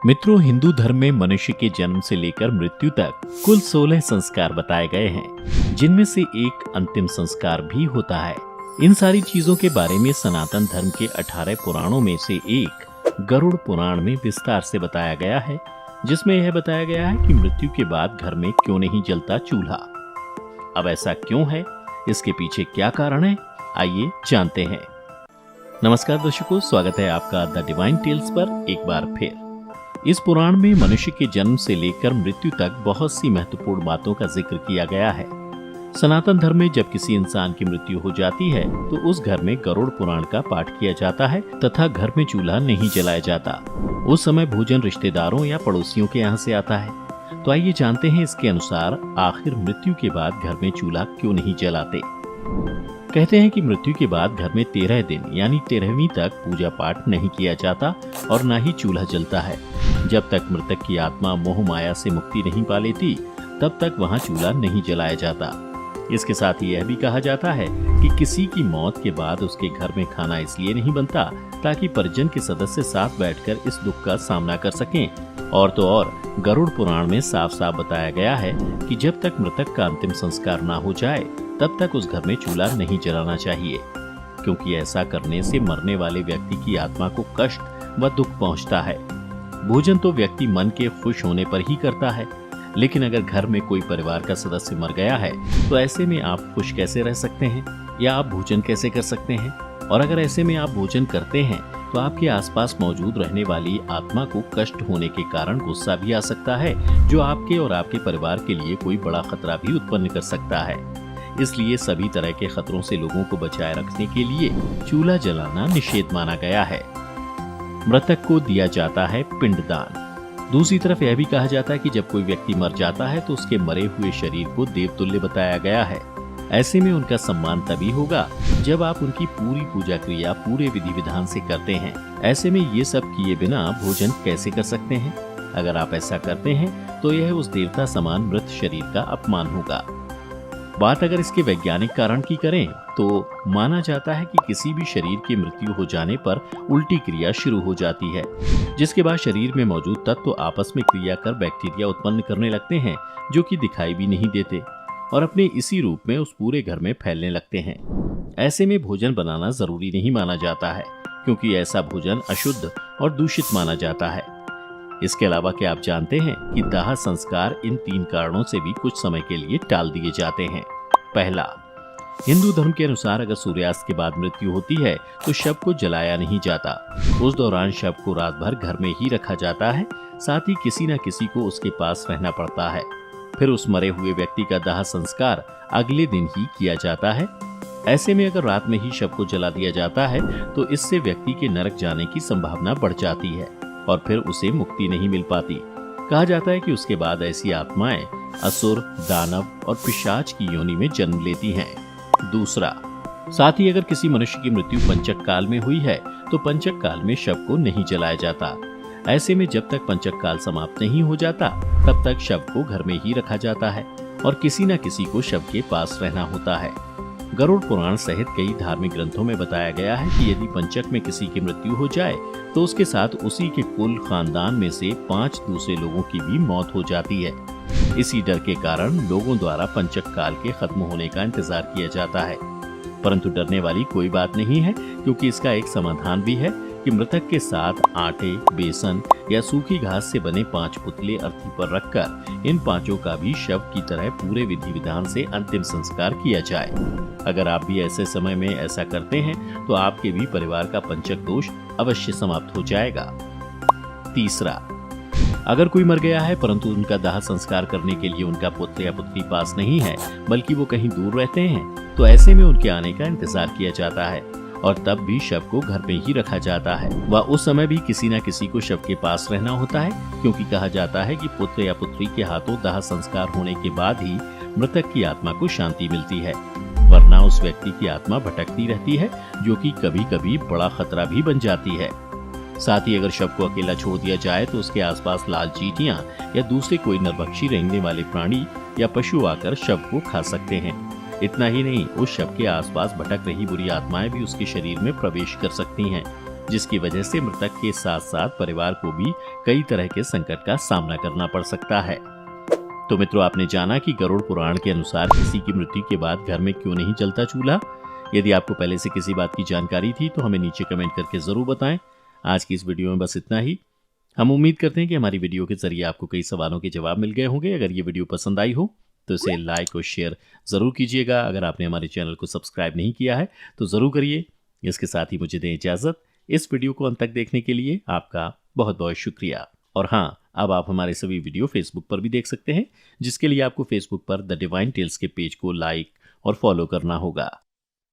मित्रों, हिंदू धर्म में मनुष्य के जन्म से लेकर मृत्यु तक कुल 16 संस्कार बताए गए हैं, जिनमें से एक अंतिम संस्कार भी होता है। इन सारी चीजों के बारे में सनातन धर्म के 18 पुराणों में से एक गरुड़ पुराण में विस्तार से बताया गया है, जिसमें यह बताया गया है कि मृत्यु के बाद घर में क्यों नहीं जलता चूल्हा। अब ऐसा क्यों है, इसके पीछे क्या कारण है, आइए जानते हैं। नमस्कार दर्शकों, स्वागत है आपका द डिवाइन टेल्स पर एक बार फिर। इस पुराण में मनुष्य के जन्म से लेकर मृत्यु तक बहुत सी महत्वपूर्ण बातों का जिक्र किया गया है। सनातन धर्म में जब किसी इंसान की मृत्यु हो जाती है तो उस घर में गरुड़ पुराण का पाठ किया जाता है तथा घर में चूल्हा नहीं जलाया जाता। उस समय भोजन रिश्तेदारों या पड़ोसियों के यहाँ से आता है। तो आइए जानते हैं इसके अनुसार आखिर मृत्यु के बाद घर में चूल्हा क्यों नहीं जलाते। कहते हैं कि मृत्यु के बाद घर में 13 दिन यानी 13वीं तक पूजा पाठ नहीं किया जाता और न ही चूल्हा जलता है। जब तक मृतक की आत्मा मोह माया से मुक्ति नहीं पा लेती तब तक वहां चूल्हा नहीं जलाया जाता। इसके साथ ही यह भी कहा जाता है कि किसी की मौत के बाद उसके घर में खाना इसलिए नहीं बनता ताकि परिजन के सदस्य साथ बैठकर इस दुख का सामना कर सकें। और तो और गरुड़ पुराण में साफ साफ बताया गया है कि जब तक मृतक का अंतिम संस्कार ना हो जाए तब तक उस घर में चूल्हा नहीं जलाना चाहिए, क्योंकि ऐसा करने से मरने वाले व्यक्ति की आत्मा को कष्ट व दुख पहुंचता है। भोजन तो व्यक्ति मन के खुश होने पर ही करता है, लेकिन अगर घर में कोई परिवार का सदस्य मर गया है तो ऐसे में आप खुश कैसे रह सकते हैं या आप भोजन कैसे कर सकते हैं। और अगर ऐसे में आप भोजन करते हैं तो आपके आसपास मौजूद रहने वाली आत्मा को कष्ट होने के कारण गुस्सा भी आ सकता है, जो आपके और आपके परिवार के लिए कोई बड़ा खतरा भी उत्पन्न कर सकता है। इसलिए सभी तरह के खतरों से लोगों को बचाए रखने के लिए चूल्हा जलाना निषेध माना गया है। मृतक को दिया जाता है पिंडदान। दूसरी तरफ यह भी कहा जाता है कि जब कोई व्यक्ति मर जाता है तो उसके मरे हुए शरीर को देवतुल्य बताया गया है। ऐसे में उनका सम्मान तभी होगा जब आप उनकी पूरी पूजा क्रिया पूरे विधि विधान से करते हैं। ऐसे में ये सब किए बिना भोजन कैसे कर सकते हैं। अगर आप ऐसा करते हैं तो यह उस देवता समान मृत शरीर का अपमान होगा। बात अगर इसके वैज्ञानिक कारण की करें तो माना जाता है कि किसी भी शरीर की मृत्यु हो जाने पर उल्टी क्रिया शुरू हो जाती है, जिसके बाद शरीर में मौजूद तत्व आपस में क्रिया कर बैक्टीरिया उत्पन्न करने लगते हैं, जो कि दिखाई भी नहीं देते और अपने इसी रूप में उस पूरे घर में फैलने लगते हैं। ऐसे में भोजन बनाना जरूरी नहीं माना जाता है, क्योंकि ऐसा भोजन अशुद्ध और दूषित माना जाता है। इसके अलावा क्या आप जानते हैं कि दाह संस्कार इन 3 कारणों से भी कुछ समय के लिए टाल दिए जाते हैं। पहला, हिंदू धर्म के अनुसार अगर सूर्यास्त के बाद मृत्यु होती है तो शव को जलाया नहीं जाता। उस दौरान शव को रात भर घर में ही रखा जाता है, साथ ही किसी न किसी को उसके पास रहना पड़ता है। फिर उस मरे हुए व्यक्ति का दाह संस्कार अगले दिन ही किया जाता है। ऐसे में अगर रात में ही शव को जला दिया जाता है तो इससे व्यक्ति के नरक जाने की संभावना बढ़ जाती है और फिर उसे मुक्ति नहीं मिल पाती। कहा जाता है कि उसके बाद ऐसी आत्माएं असुर, दानव और पिशाच की योनि में जन्म लेती हैं। दूसरा, साथ ही अगर किसी मनुष्य की मृत्यु पंचक काल में हुई है तो पंचक काल में शव को नहीं जलाया जाता। ऐसे में जब तक पंचक काल समाप्त नहीं हो जाता तब तक शव को घर में ही रखा जाता है और किसी न किसी को शव के पास रहना होता है। गरुड़ पुराण सहित कई धार्मिक ग्रंथों में बताया गया है कि यदि पंचक में किसी की मृत्यु हो जाए तो उसके साथ उसी के कुल खानदान में से 5 दूसरे लोगों की भी मौत हो जाती है। इसी डर के कारण लोगों द्वारा पंचक काल के खत्म होने का इंतजार किया जाता है, परंतु डरने वाली कोई बात नहीं है, क्योंकि इसका एक समाधान भी है कि मृतक के साथ आटे, बेसन या सूखी घास से बने 5 पुतले अर्थी पर रखकर इन 5 का भी शव की तरह पूरे विधि विधान से अंतिम संस्कार किया जाए। अगर आप भी ऐसे समय में ऐसा करते हैं तो आपके भी परिवार का पंचक दोष अवश्य समाप्त हो जाएगा। तीसरा, अगर कोई मर गया है परंतु उनका दाह संस्कार करने के लिए उनका पुत्र या पुत्री पास नहीं है, बल्कि वो कहीं दूर रहते हैं, तो ऐसे में उनके आने का इंतजार किया जाता है और तब भी शव को घर में ही रखा जाता है। वह उस समय भी किसी न किसी को शव के पास रहना होता है, क्योंकि कहा जाता है कि पुत्र या पुत्री के हाथों दाह संस्कार होने के बाद ही मृतक की आत्मा को शांति मिलती है, वरना उस व्यक्ति की आत्मा भटकती रहती है, जो कि कभी कभी बड़ा खतरा भी बन जाती है। साथ ही अगर शव को अकेला छोड़ दिया जाए तो उसके आसपास लाल चींटियां या दूसरे कोई नरभक्षी रेंगने वाले प्राणी या पशु आकर शव को खा सकते हैं। इतना ही नहीं, उस शव के आसपास भटक रही बुरी आत्माएं भी उसके शरीर में प्रवेश कर सकती हैं। जिसकी वजह से मृतक के साथ साथ परिवार को भी कई तरह के संकट का सामना करना पड़ सकता है। तो मित्रों, आपने जाना कि गरुड़ पुराण के अनुसार किसी की मृत्यु के बाद घर में क्यों नहीं जलता चूल्हा। यदि आपको पहले से किसी बात की जानकारी थी तो हमें नीचे कमेंट करके जरूर बताएं। आज की इस वीडियो में बस इतना ही। हम उम्मीद करते हैं कि हमारी वीडियो के जरिए आपको कई सवालों के जवाब मिल गए होंगे। अगर ये वीडियो पसंद आई हो तो इसे लाइक और शेयर जरूर कीजिएगा। अगर आपने हमारे चैनल को सब्सक्राइब नहीं किया है तो जरूर करिए। इसके साथ ही मुझे दें इजाजत। इस वीडियो को अंत तक देखने के लिए आपका बहुत बहुत शुक्रिया। और हाँ, अब आप हमारे सभी वीडियो फेसबुक पर भी देख सकते हैं, जिसके लिए आपको फेसबुक पर द डिवाइन टेल्स के पेज को लाइक और फॉलो करना होगा।